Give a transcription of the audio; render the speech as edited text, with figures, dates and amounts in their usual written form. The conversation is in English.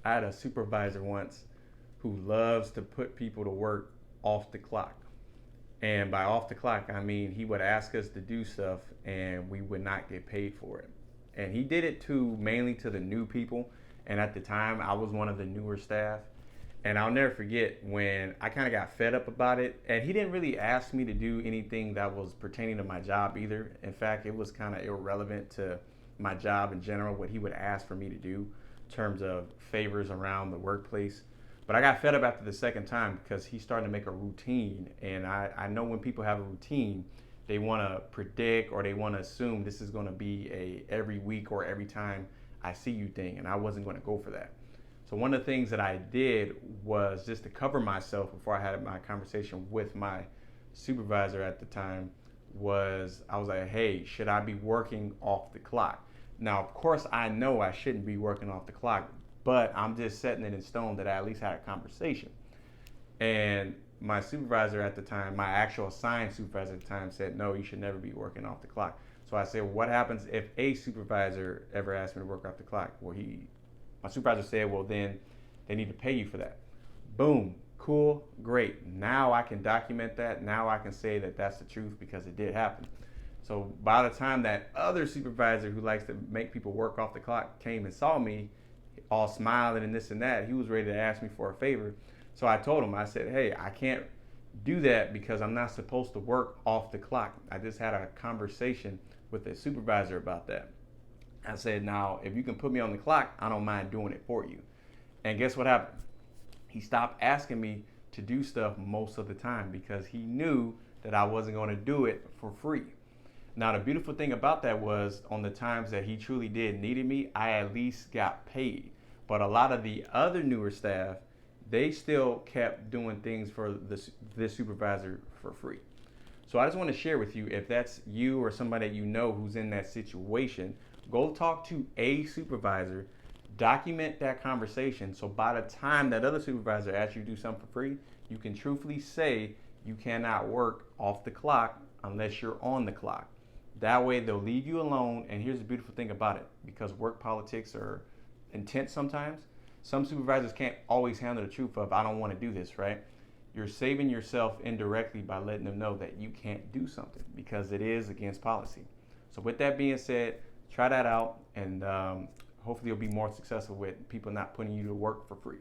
I had a supervisor once who loves to put people to work off the clock. And by off the clock, I mean he would ask us to do stuff and we would not get paid for it. And he did it to mainly to the new people. And at the time, I was one of the newer staff. And I'll never forget when I kind of got fed up about it. And he didn't really ask me to do anything that was pertaining to my job either. In fact, it was kind of irrelevant to my job in general, what he would ask for me to do in terms of favors around the workplace. But I got fed up after the second time because he started to make a routine. And I know when people have a routine, they want to predict or they want to assume this is going to be a every week or every time I see you thing. And I wasn't going to go for that. So one of the things that I did was just to cover myself before I had my conversation with my supervisor at the time was I was like, hey, should I be working off the clock? Now, of course, I know I shouldn't be working off the clock, but I'm just setting it in stone that I at least had a conversation. And my supervisor at the time, my actual assigned supervisor at the time said, no, you should never be working off the clock. So I said, well, what happens if a supervisor ever asks me to work off the clock? Well, my supervisor said, well, then they need to pay you for that. Boom, cool, great. Now I can document that. Now I can say that that's the truth because it did happen. So by the time that other supervisor who likes to make people work off the clock came and saw me all smiling and this and that, he was ready to ask me for a favor. So I told him, I said, hey, I can't do that because I'm not supposed to work off the clock. I just had a conversation with a supervisor about that. I said, now, if you can put me on the clock, I don't mind doing it for you. And guess what happened? He stopped asking me to do stuff most of the time because he knew that I wasn't going to do it for free. Now, the beautiful thing about that was on the times that he truly did needed me, I at least got paid. But a lot of the other newer staff, they still kept doing things for this supervisor for free. So I just want to share with you, if that's you or somebody that you know who's in that situation, go talk to a supervisor, document that conversation. So by the time that other supervisor asks you to do something for free, you can truthfully say you cannot work off the clock unless you're on the clock. That way they'll leave you alone. And here's the beautiful thing about it, because work politics are intense sometimes. Some supervisors can't always handle the truth of, I don't want to do this, right? You're saving yourself indirectly by letting them know that you can't do something because it is against policy. So with that being said, try that out and hopefully you'll be more successful with people not putting you to work for free.